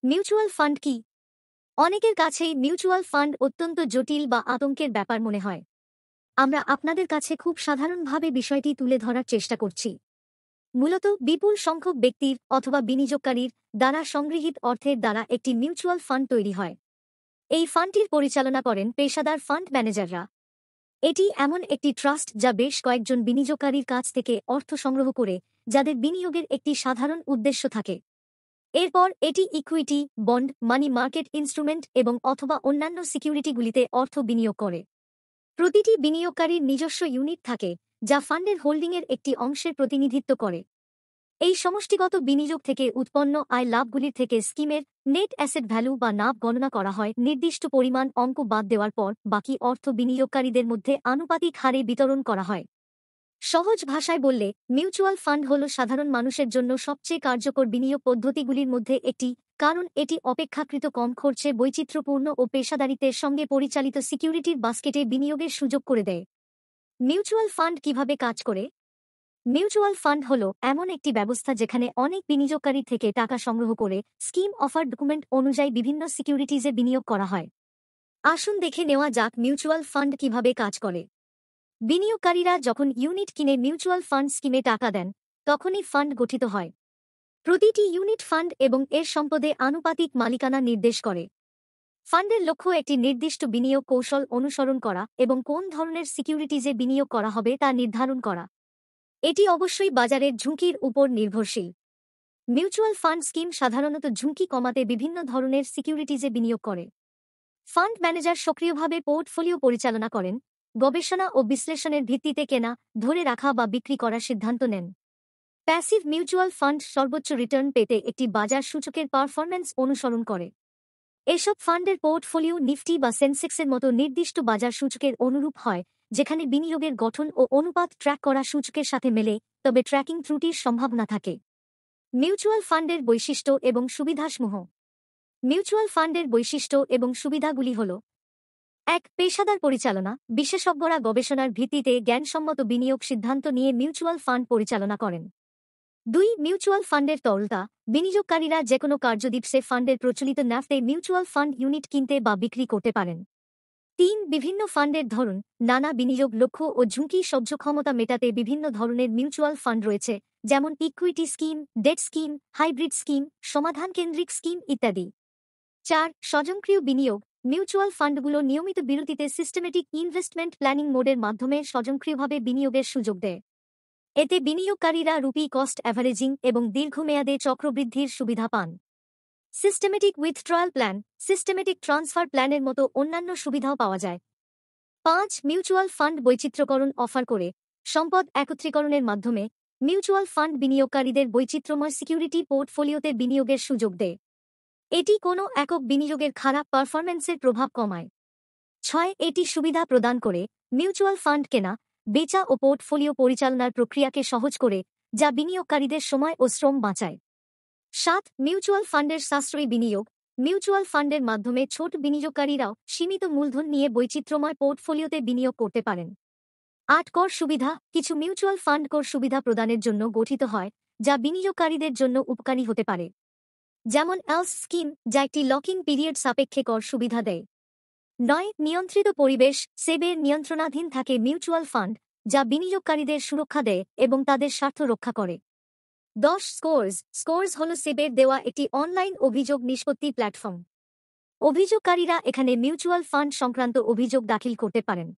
Mutual fund কি? অনেকের কাছেই মিউচুয়াল ফান্ড অত্যন্ত জটিল বা আতঙ্কের ব্যাপার মনে হয়। আমরা আপনাদের কাছে খুব সাধারণভাবে বিষয়টি তুলে ধরার চেষ্টা করছি। মূলত বিপুল সংখ্যক ব্যক্তির অথবা বিনিয়োগকারীর দ্বারা সংগৃহীত অর্থের দ্বারা একটি মিউচুয়াল ফান্ড তৈরি হয়। এই ফান্ডটির পরিচালনা করেন পেশাদার ফান্ড ম্যানেজাররা। এটি এমন একটি ট্রাস্ট যা বেশ কয়েকজন বিনিয়োগকারীর কাছ থেকে অর্থ সংগ্রহ করে, যাদের বিনিয়োগের একটি সাধারণ উদ্দেশ্য থাকে। এরপর এটি equity, bond, money market instrument এবং অথবা অন্যান্য সিকিউরিটিগুলিতে অর্থ বিনিয়োগ করে। প্রতিটি বিনিয়োগকারীর নিজস্ব ইউনিট থাকে, যা ফান্ডের হোল্ডিংয়ের একটি অংশের প্রতিনিধিত্ব করে। এই সমষ্টিগত বিনিয়োগ থেকে উৎপন্ন আয় লাভগুলির থেকে স্কিমের নেট অ্যাসেট ভ্যালু বা নাভ গণনা করা হয়। নির্দিষ্ট পরিমাণ অঙ্ক বাদ দেওয়ার পর বাকি অর্থ বিনিয়োগকারীদের মধ্যে আনুপাতিক হারে বিতরণ করা হয়। সহজ ভাষায় বললে, মিউচুয়াল ফান্ড হল সাধারণ মানুষের জন্য সবচেয়ে কার্যকর বিনিয়োগ পদ্ধতিগুলির মধ্যে একটি, কারণ এটি অপেক্ষাকৃত কম খরচে বৈচিত্র্যপূর্ণ ও পেশাদারিত্বের সঙ্গে পরিচালিত সিকিউরিটির বাস্কেটে বিনিয়োগের সুযোগ করে দেয়। মিউচুয়াল ফান্ড কিভাবে কাজ করে? মিউচুয়াল ফান্ড হল এমন একটি ব্যবস্থা যেখানে অনেক বিনিয়োগকারী থেকে টাকা সংগ্রহ করে স্কিম অফার ডকুমেন্ট অনুযায়ী বিভিন্ন সিকিউরিটিজে বিনিয়োগ করা হয়। আসুন দেখে নেওয়া যাক মিউচুয়াল ফান্ড কিভাবে কাজ করে। বিনিয়োগকারীরা যখন ইউনিট কিনে মিউচুয়াল ফান্ড স্কিমে টাকা দেন, তখনই ফান্ড গঠিত হয়। প্রতিটি ইউনিট ফান্ড এবং এর সম্পদে আনুপাতিক মালিকানা নির্দেশ করে। ফান্ডের লক্ষ্য একটি নির্দিষ্ট বিনিয়োগ কৌশল অনুসরণ করা এবং কোন ধরনের সিকিউরিটিজে বিনিয়োগ করা হবে তা নির্ধারণ করা। এটি অবশ্যই বাজারের ঝুঁকির উপর নির্ভরশীল। মিউচুয়াল ফান্ড স্কিম সাধারণত ঝুঁকি কমাতে বিভিন্ন ধরনের সিকিউরিটিজে বিনিয়োগ করে। ফান্ড ম্যানেজার সক্রিয়ভাবে পোর্টফোলিও পরিচালনা করেন, গবেষণা ও বিশ্লেষণের ভিত্তিতে কেনা, ধরে রাখা বা বিক্রি করার সিদ্ধান্ত নেন। প্যাসিভ মিউচুয়াল ফান্ড সর্বোচ্চ রিটার্ন পেতে একটি বাজার সূচকের পারফরম্যান্স অনুসরণ করে। এসব ফান্ডের পোর্টফোলিও নিফটি বা সেন্সেক্সের মতো নির্দিষ্ট বাজার সূচকের অনুরূপ হয়, যেখানে বিনিয়োগের গঠন ও অনুপাত ট্র্যাক করা সূচকের সাথে মেলে, তবে ট্র্যাকিং ত্রুটির সম্ভাবনা থাকে। মিউচুয়াল ফান্ডের বৈশিষ্ট্য এবং সুবিধাসমূহ। মিউচুয়াল ফান্ডের বৈশিষ্ট্য এবং সুবিধাগুলি হল: ১. পেশাদার পরিচালনা। বিশেষজ্ঞরা গবেষণার ভিত্তিতে জ্ঞানসম্মত বিনিয়োগ সিদ্ধান্ত নিয়ে মিউচুয়াল ফান্ড পরিচালনা করেন। ২. মিউচুয়াল ফান্ডের তরলতা। বিনিয়োগকারীরা যেকোনো কার্যদিবসে ফান্ডের প্রচলিত ন্যাফতে মিউচুয়াল ফান্ড ইউনিট কিনতে বা বিক্রি করতে পারেন। ৩. বিভিন্ন ফান্ডের ধরন। নানা বিনিয়োগ লক্ষ্য ও ঝুঁকি সহ্য ক্ষমতা মেটাতে বিভিন্ন ধরনের মিউচুয়াল ফান্ড রয়েছে, যেমন equity scheme, debt scheme, hybrid scheme, সমাধানকেন্দ্রিক স্কিম ইত্যাদি। ৪. স্বয়ংক্রিয় বিনিয়োগ। মিউচুয়াল ফান্ডগুলো নিয়মিত বিরতিতে সিস্টেমেটিক ইনভেস্টমেন্ট প্ল্যানিং মোডের মাধ্যমে স্বয়ংক্রিয়ভাবে বিনিয়োগের সুযোগ দেয়। এতে বিনিয়োগকারীরা রুপি কস্ট অ্যাভারেজিং এবং দীর্ঘমেয়াদে চক্রবৃদ্ধির সুবিধা পান। Systematic withdrawal plan, systematic transfer প্ল্যানের মতো অন্যান্য সুবিধাও পাওয়া যায়। ৫. মিউচুয়াল ফান্ড বৈচিত্র্যকরণ অফার করে। সম্পদ একত্রীকরণের মাধ্যমে মিউচুয়াল ফান্ড বিনিয়োগকারীদের বৈচিত্র্যময় সিকিউরিটি পোর্টফোলিওতে বিনিয়োগের সুযোগ দেয়। এটি কোনো একক বিনিয়োগের খারাপ পারফরম্যান্সের প্রভাব কমায়। ৬. এটি সুবিধা প্রদান করে মিউচুয়াল ফান্ড কেনা, বেচা ও পোর্টফোলিও পরিচালনার প্রক্রিয়াকে সহজ করে, যা বিনিয়োগকারীদের সময় ও শ্রম বাঁচায়। ৭. মিউচুয়াল ফান্ডের সাশ্রয়ী বিনিয়োগ। মিউচুয়াল ফান্ডের মাধ্যমে ছোট বিনিয়োগকারীরাও সীমিত মূলধন নিয়ে বৈচিত্র্যময় পোর্টফোলিওতে বিনিয়োগ করতে পারেন। ৮. কর সুবিধা। কিছু মিউচুয়াল ফান্ড কর সুবিধা প্রদানের জন্য গঠিত হয়, যা বিনিয়োগকারীদের জন্য উপকারী হতে পারে। যেমন এলস স্কিম, যা একটি লকিং পিরিয়ড সাপেক্ষে কর সুবিধা দেয়। ৯. নিয়ন্ত্রিত পরিবেশ। সেবের নিয়ন্ত্রণাধীন থাকে মিউচুয়াল ফান্ড, যা বিনিয়োগকারীদের সুরক্ষা দেয় এবং তাদের স্বার্থ রক্ষা করে। ১০. স্কোরস। স্কোরস হল সেবের দেওয়া একটি অনলাইন অভিযোগ নিষ্পত্তি প্ল্যাটফর্ম। অভিযোগকারীরা এখানে মিউচুয়াল ফান্ড সংক্রান্ত অভিযোগ দাখিল করতে পারেন।